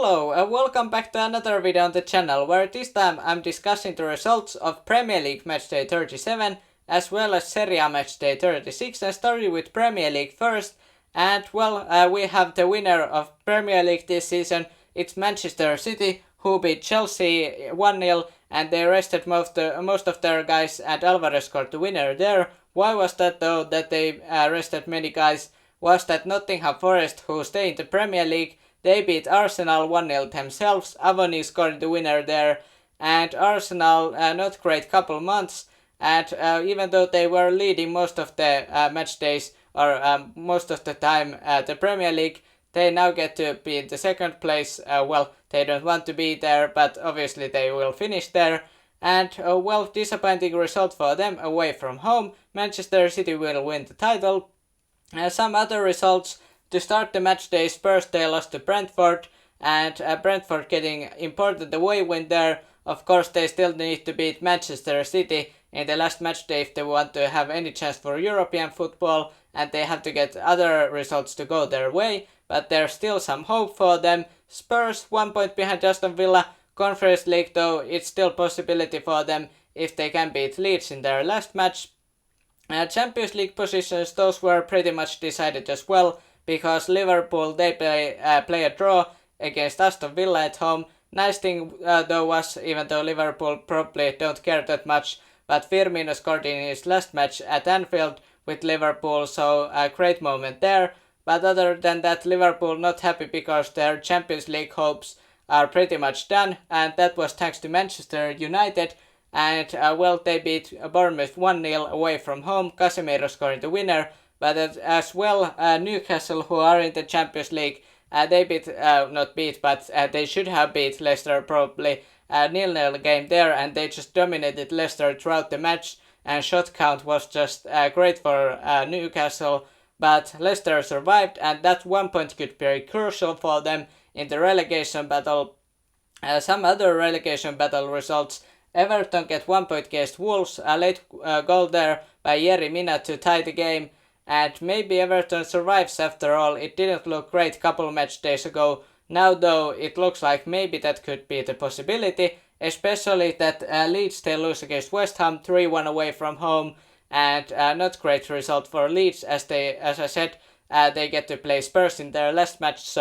Hello and welcome back to another video on the channel, where this time I'm discussing the results of Premier League Matchday 37 as well as Serie A Matchday 36, and starting with Premier League first. And we have the winner of Premier League this season. It's Manchester City, who beat Chelsea 1-0, and they rested most of their guys, and Alvarez scored the winner there. Why was that though, that they rested many guys? Was that Nottingham Forest, who stay in the Premier League, they beat Arsenal 1-0 themselves. Avoni scored the winner there, and Arsenal not great couple months, and even though they were leading most of the match days, or most of the time the Premier League, they now get to be in the second place. They don't want to be there, but obviously they will finish there. And disappointing result for them away from home. Manchester City will win the title. Some other results. To start the match day, Spurs they lost to Brentford, and Brentford getting important away win there. Of course, they still need to beat Manchester City in the last match day if they want to have any chance for European football, and they have to get other results to go their way, but there's still some hope for them. Spurs 1 point behind Aston Villa. Conference League though, it's still possibility for them if they can beat Leeds in their last match. Champions League positions, those were pretty much decided as well, because Liverpool they play a draw against Aston Villa at home. Nice thing though was, even though Liverpool probably don't care that much, but Firmino scored in his last match at Anfield with Liverpool, so a great moment there. But other than that, Liverpool not happy because their Champions League hopes are pretty much done, and that was thanks to Manchester United. And they beat Bournemouth 1-0 away from home, Casemiro scoring the winner. But as well, Newcastle, who are in the Champions League, they they should have beat Leicester probably. 0-0 game there, and they just dominated Leicester throughout the match, and shot count was just great for Newcastle. But Leicester survived, and that 1 point could be very crucial for them in the relegation battle. Some other relegation battle results. Everton get 1 point against Wolves, a late goal there by Jere Mina to tie the game. And maybe Everton survives after all. It didn't look great couple match days ago. Now though, it looks like maybe that could be the possibility, especially that Leeds they lose against West Ham 3-1 away from home, and not great result for Leeds, as I said, they get to play Spurs in their last match,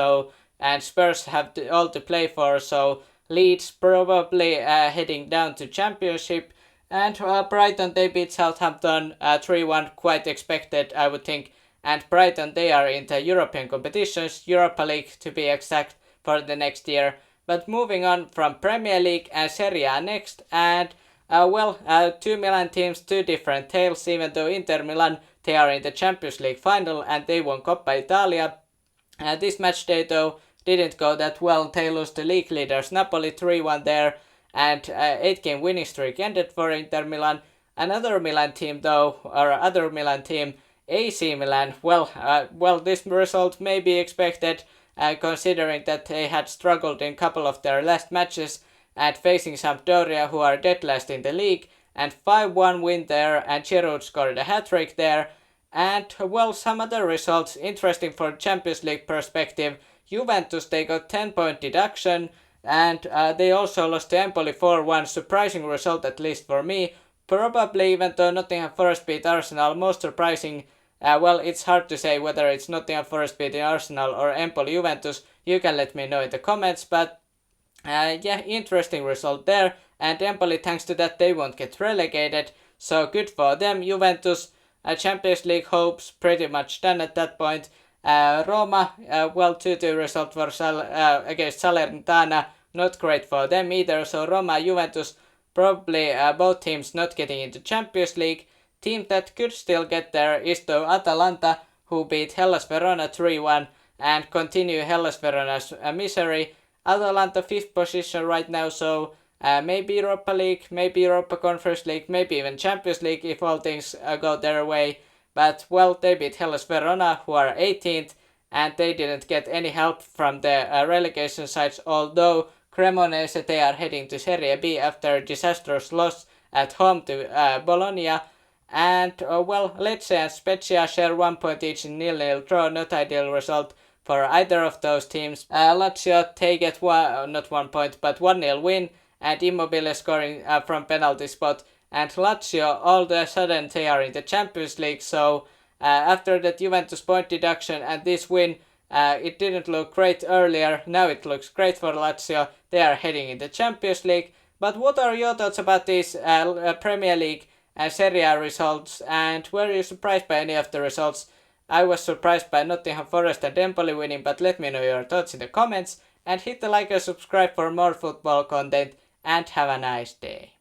and Spurs have all to play for, so Leeds probably heading down to Championship. And Brighton they beat Southampton 3-1, quite expected I would think. And Brighton they are in the European competitions, Europa League to be exact, for the next year. But moving on from Premier League and Serie A next, and two Milan teams, two different tales, even though Inter Milan they are in the Champions League final and they won Coppa Italia. This match day though didn't go that well. They lost the league leaders Napoli 3-1 there, and 8-game winning streak ended for Inter Milan. Another Milan team though, or other Milan team, AC Milan, this result may be expected considering that they had struggled in a couple of their last matches and facing Sampdoria, who are dead last in the league, and 5-1 win there, and Giroud scored a hat-trick there. And some other results interesting for Champions League perspective. Juventus they got 10 point deduction, and they also lost to Empoli 4-1, surprising result at least for me. Probably, even though Nottingham Forest beat Arsenal, most surprising. It's hard to say whether it's Nottingham Forest beating Arsenal or Empoli Juventus. You can let me know in the comments, but interesting result there. And Empoli, thanks to that, they won't get relegated, so good for them. Juventus, Champions League hopes pretty much done at that point. Roma, 2-2 result for against Salernitana, not great for them either. So Roma, Juventus, probably both teams not getting into Champions League. Team that could still get there is though Atalanta, who beat Hellas Verona 3-1 and continue Hellas Verona's misery. Atalanta 5th position right now, so maybe Europa League, maybe Europa Conference League, maybe even Champions League if all things go their way. But they beat Hellas Verona, who are 18th, and they didn't get any help from the relegation sides, although Cremonese they are heading to Serie B after disastrous loss at home to Bologna. And Lecce and Spezia share 1 point each in 0-0 draw, not ideal result for either of those teams. Lazio take it not 1 point but 1-0 win, and Immobile scoring from penalty spot, and Lazio all of a sudden they are in the Champions League. So after that Juventus point deduction and this win, it didn't look great earlier. Now it looks great for Lazio. They are heading in the Champions League. But what are your thoughts about these Premier League and Serie A results, and were you surprised by any of the results? I was surprised by Nottingham Forest and Empoli winning, but let me know your thoughts in the comments, and hit the like and subscribe for more football content, and have a nice day.